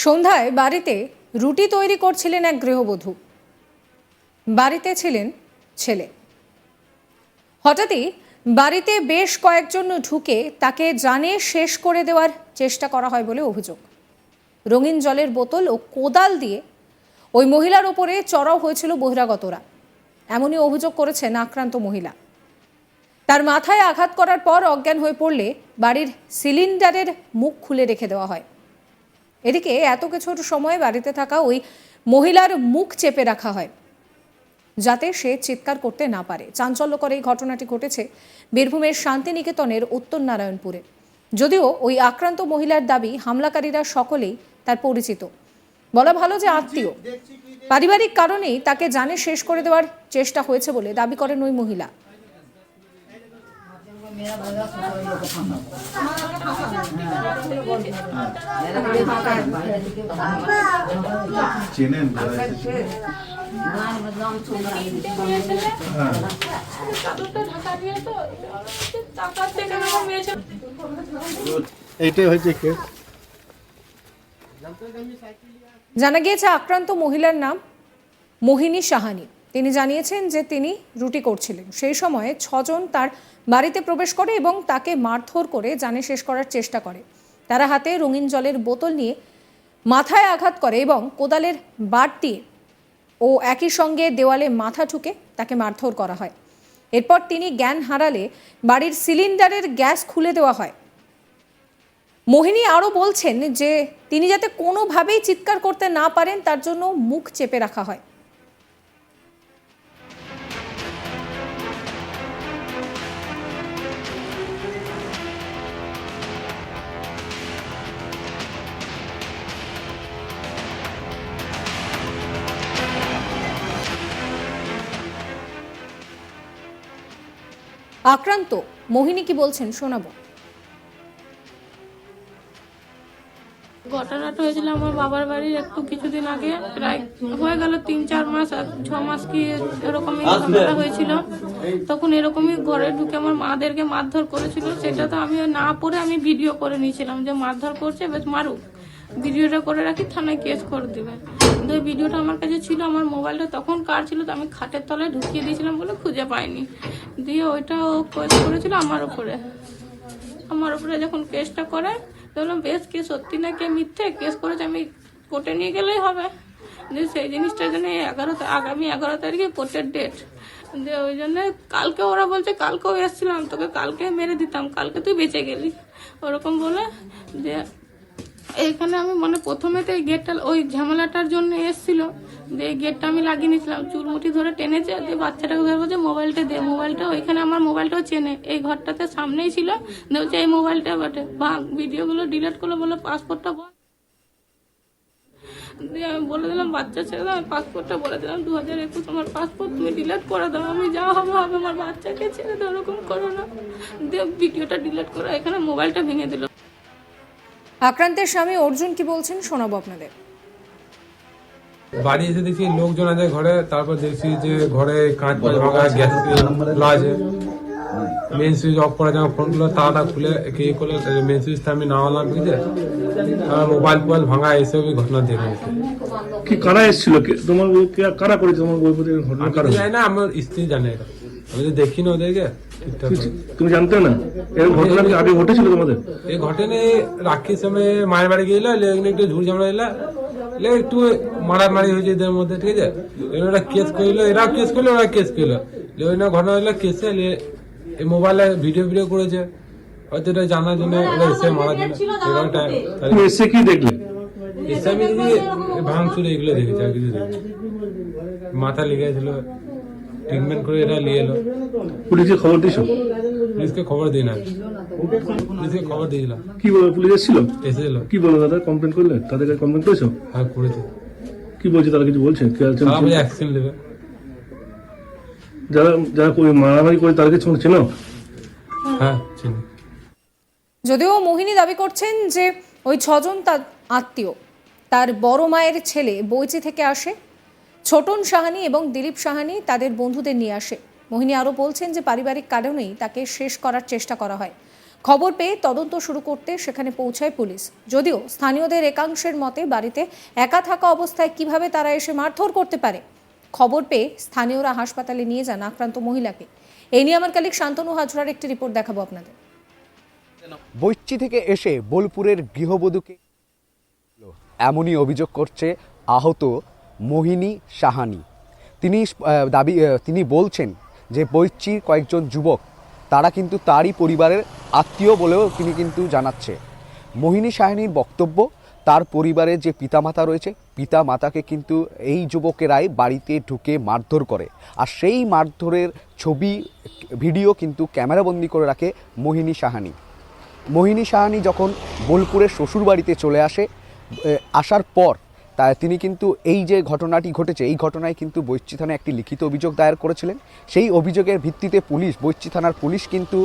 সন্ধ্যায় বাড়িতে রুটি তৈরি করছিলেন এক গৃহবধূ। বাড়িতে ছিলেন ছেলে। হঠাৎই বাড়িতে বেশ কয়েকজন ঢুকে তাকে জানে শেষ করে দেওয়ার চেষ্টা করা হয় বলে অভিযোগ। রঙিন জলের বোতল ও কোদাল দিয়ে ওই মহিলার ওপরে চড়াও হয়েছিল বহিরাগতরা, এমনই অভিযোগ করেছেন আক্রান্ত মহিলা। তার মাথায় আঘাত করার পর অজ্ঞান হয়ে পড়লে বাড়ির সিলিন্ডারের মুখ খুলে রেখে দেওয়া হয়। এদিকে এত কিছুর সময় বাড়িতে থাকা ওই মহিলার মুখ চেপে রাখা হয় যাতে সে চিৎকার করতে না পারে। চাঞ্চল্যকর এই ঘটনাটি ঘটেছে বীরভূমের শান্তিনিকেতনের উত্তর নারায়ণপুরে। যদিও ওই আক্রান্ত মহিলার দাবি হামলাকারীরা সকলেই তার পরিচিত, বলা ভালো যে আত্মীয়। পারিবারিক কারণেই তাকে জানে শেষ করে দেওয়ার চেষ্টা হয়েছে বলে দাবি করেন ওই মহিলা। জানা গিয়েছে আক্রান্ত মহিলার নাম মোহিনী সাহানি। তিনি জানিয়েছেন যে তিনি রুটি করছিলেন, সেই সময় 6 জন তার বাড়িতে প্রবেশ করে এবং তাকে মারধর করে জানে শেষ করার চেষ্টা করে। তারা হাতে রঙিন জলের বোতল নিয়ে মাথায় আঘাত করে এবং কোদালের বাট দিয়ে ও একই সঙ্গে দেওয়ালে মাথা ঠুকে তাকে মারধর করা হয়। এরপর তিনি জ্ঞান হারালে বাড়ির সিলিন্ডারের গ্যাস খুলে দেওয়া হয়। মোহিনী আরও বলছেন যে তিনি যাতে কোনোভাবেই চিৎকার করতে না পারেন তার জন্য মুখ চেপে রাখা হয়। আক্রান্ত মোহিনী কি বলছেন শোনাবো। ঘটনাটা হয়েছিল আমার বাবার বাড়ির একটু কিছুদিন আগে, প্রায় হয়ে গেল 3-4 মাস, 6 মাস কি এরকমই ঝামেলা হয়েছিল। তখন এরকমই ঘরে ঢুকে আমার মাদেরকে মারধর করেছিল। সেটা তো আমি না পড়ে আমি ভিডিও করে নিয়েছিলাম যে মারধর করছে, বেশ মারুক, ভিডিওটা করে রাখি, থানায় কেস করে দেবে। কিন্তু ওই ভিডিওটা আমার কাছে ছিল, আমার মোবাইলটা তখন কার ছিল তো আমি খাটের তলায় ঢুকিয়ে দিয়েছিলাম বলে খুঁজে পাইনি। দিয়ে ওইটা ও কেস করেছিল আমার উপরে। যখন কেসটা করে বললাম বেশ কে সত্যি না কে মিথ্যে, কেস করেছে আমি কোর্টে নিয়ে গেলেই হবে। যে সেই জিনিসটার জন্য আগামী 11 তারিখে কোর্টের ডেট। যে ওই জন্য কালকে ওরা বলছে কালকেও এসেছিলাম, তোকে কালকে মেরে দিতাম, কালকে তুই বেঁচে গেলি, ওরকম বলে। যে এইখানে আমি প্রথমে তো এই গেটটা ওই ঝামেলাটার জন্য এসেছিল, যে এই গেটটা আমি লাগিয়ে নিয়েছিলাম, চুলমুটি ধরে টেনেছে, দিয়ে বাচ্চাটাকে ধরে বলছে মোবাইলটা দে, মোবাইলটা ওইখানে আমার মোবাইলটাও চেনে, এই ঘরটাতে সামনেই ছিল, বলছে এই মোবাইলটা বটে ভাঙ, ভিডিওগুলো ডিলিট করলো, বলে পাসপোর্টটা বল। দিয়ে আমি বলে দিলাম বাচ্চা ছেড়ে দাও, আমি পাসপোর্টটা বলে দিলাম 2021 আমার পাসপোর্ট তুমি ডিলিট করে দাও, আমি যা হবে আমার বাচ্চাকে ছেড়ে দাও, ওরকম করো না। দিয়ে ভিডিওটা ডিলিট করে এখানে মোবাইলটা ভেঙে দিল। আক্রান্তের স্বামী অর্জুন কি বলছেন শোনাবো আপনাদের। বাড়ি এসে দেখছি লোকজন আছে ঘরে, তারপর দেখছি যে ঘরে কাঁচ পাঁচ ভাঙা, গ্যাস খোলা আছে, মেন সুইচ অফ করা, যখন ফোন করলো তালাটা খুলে কে করলো, মেন সুইচটা আমি নামালাম, বুঝলে মোবাইল ফোবাইল ভাঙা, এইসবই ঘটনা দেখেছি। কি কারা এসেছিল, তোমার কারা করেছে তোমার বউপতির ঘটনা? কারা জানি না, আমার স্ত্রী জানে, এটা আমি তো দেখি না ওদেরকে। তুমি জানতে না এর ঘটনা কি আগে ঘটেছিল তোমাদের? এই ঘটনা রাখির সময় মায়ের বাড়ি গেলো, একটু ঝুড় ঝামেলা এলো, একটু মারামারি হয়েছে এদের মধ্যে, ঠিক আছে। ওরা কেস করলো, এরা কেস করলো, ওরা কেস করলো, ওই না ঘটনা হলো কেসে এই মোবাইলে ভিডিও করেছে, হয়তো এটা জানার জন্য এসে মারার জন্য। এসে কি দেখলে? এসে আমি ভাঙচুর এগুলো দেখেছি, আর কিছু দেখি, মাথা লেগেছিল, ট্রিটমেন্ট করে এরা নিয়ে এলো। পুলিশকে খবর দিয়েছো? পুলিশকে খবর দিই না, পুলিশকে খবর দিয়েছিলাম। কি বলো, পুলিশ এসেছিল? এসেছিল। কি বলো দাদা, কমপ্লেন করলে? তাদের কাছে কমপ্লেন করেছো? হ্যাঁ করেছে। কি বলছে তারা, কিছু বলছে? অ্যাকশন নেবে। যারা যারা মারামারি করে তাদেরকে চেনো? হ্যাঁ চিনি। যদিও মোহিনী দাবি করছেন যে ওই 6 জন তার আত্মীয়। তার বড় মায়ের ছেলে বইচি থেকে আসে, ছোটন সাহানি এবং দিলীপ সাহানি তাদের বন্ধুদের নিয়ে আসে। মোহিনী আরও বলছেন যে পারিবারিক কারণেই তাকে শেষ করার চেষ্টা করা হয়। খবর পেয়ে তদন্ত শুরু করতে সেখানে পৌঁছায় পুলিশ। যদিও স্থানীয়দের একাংশের মতে বাড়িতে একা থাকা অবস্থায় কিভাবে তারা এসে মারধর করতে পারে। খবর পেয়ে স্থানীয়রা হাসপাতালে নিয়ে যান আক্রান্ত মহিলাকে। এই নিয়ে আমার কালিক শান্তনু হাজরার একটি রিপোর্ট দেখাবো আপনাদের। বৈচি থেকে এসে বোলপুরের গৃহবধূকে এমনই অভিযোগ করছে আহত মোহিনী সাহানি। তিনি বলছেন যে বৈচির কয়েকজন যুবক তারা কিন্তু তারই পরিবারের আত্মীয় বলেও তিনি কিন্তু জানাচ্ছে। মোহিনী সাহানির বক্তব্য, তার পরিবারে যে পিতামাতা রয়েছে, পিতামাতাকে কিন্তু এই যুবকেরাই বাড়িতে ঢুকে মারধর করে, আর সেই মারধরের ছবি ভিডিও কিন্তু ক্যামেরাবন্দি করে রাখে মোহিনী সাহানি। মোহিনী সাহানি যখন বোলপুরের শ্বশুরবাড়িতে চলে আসার পর তিনি কিন্তু এই যে ঘটনাটি ঘটেছে, এই ঘটনায় কিন্তু বৈচি থানায় একটি লিখিত অভিযোগ দায়ের করেছিলেন। সেই অভিযোগের ভিত্তিতে বৈচি থানার পুলিশ কিন্তু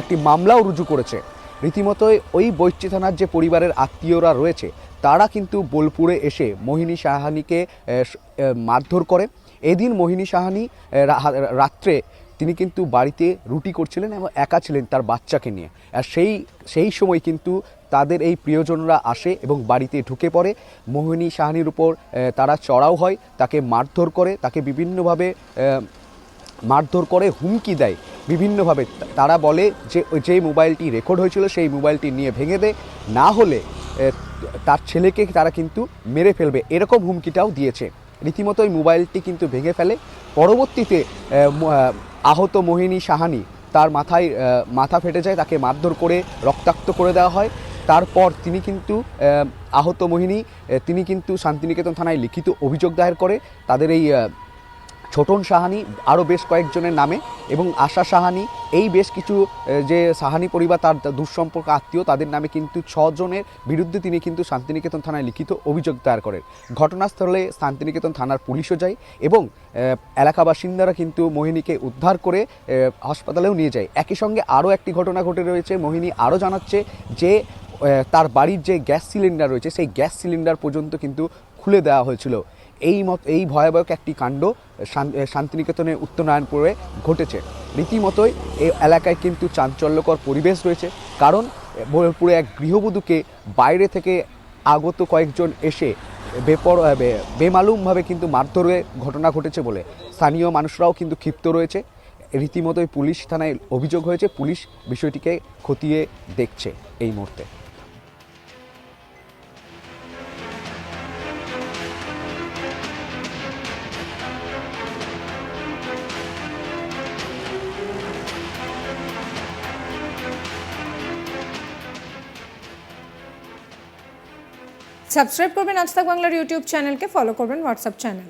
একটি মামলাও রুজু করেছে। রীতিমতোই ওই বৈচি থানার যে পরিবারের আত্মীয়রা রয়েছে তারা কিন্তু বোলপুরে এসে মোহিনী সাহানিকে মারধর করে। এদিন মোহিনী সাহানি রাত্রে তিনি কিন্তু বাড়িতে রুটি করছিলেন এবং একা ছিলেন তার বাচ্চাকে নিয়ে। আর সেই সময় কিন্তু তাদের এই প্রিয়জনরা আসে এবং বাড়িতে ঢুকে পড়ে। মোহিনী সাহানির উপর তারা চড়াও হয়, তাকে মারধর করে, তাকে বিভিন্নভাবে মারধর করে, হুমকি দেয় বিভিন্নভাবে। তারা বলে যে মোবাইলটি রেকর্ড হয়েছিল সেই মোবাইলটি নিয়ে ভেঙে দেয়, না হলে তার ছেলেকে তারা কিন্তু মেরে ফেলবে, এরকম হুমকিটাও দিয়েছে। রীতিমতো এই মোবাইলটি কিন্তু ভেঙে ফেলে। পরবর্তীতে আহত মোহিনী সাহানি তার মাথা ফেটে যায়, তাকে মারধর করে রক্তাক্ত করে দেওয়া হয়। তারপর আহত মোহিনী তিনি কিন্তু শান্তিনিকেতন থানায় লিখিত অভিযোগ দায়ের করে তাদের এই ছোটন সাহানি আরও বেশ কয়েকজনের নামে এবং আশা সাহানি, এই বেশ কিছু যে সাহানি পরিবার তার দুঃসম্পর্ক আত্মীয় তাদের নামে কিন্তু 6 জনের বিরুদ্ধে তিনি কিন্তু শান্তিনিকেতন থানায় লিখিত অভিযোগ দায়ের করেন। ঘটনাস্থলে শান্তিনিকেতন থানার পুলিশও যায় এবং এলাকা বাসিন্দারা কিন্তু মোহিনীকে উদ্ধার করে হাসপাতালেও নিয়ে যায়। একই সঙ্গে আরও একটি ঘটনা ঘটে রয়েছে। মোহিনী আরও জানাচ্ছে যে তার বাড়ির যে গ্যাস সিলিন্ডার রয়েছে সেই গ্যাস সিলিন্ডার পর্যন্ত কিন্তু খুলে দেওয়া হয়েছিল। এই ভয়াবহ একটি কাণ্ড শান্তিনিকেতনের উত্তরনারায়ণপুরে ঘটেছে। রীতিমতোই এই এলাকায় কিন্তু চাঞ্চল্যকর পরিবেশ রয়েছে, কারণ বোলপুরে এক গৃহবধূকে বাইরে থেকে আগত কয়েকজন এসে বেমালুমভাবে কিন্তু মারধরের ঘটনা ঘটেছে বলে স্থানীয় মানুষরাও কিন্তু ক্ষিপ্ত রয়েছে। রীতিমতোই পুলিশ থানায় অভিযোগ হয়েছে, পুলিশ বিষয়টিকে খতিয়ে দেখছে এই মুহূর্তে। সাবস্ক্রাইব করবেন আজ তাক বাংলার ইউটিউব চ্যানেলকে, ফলো করবেন হোয়াটসঅ্যাপ চ্যানেল।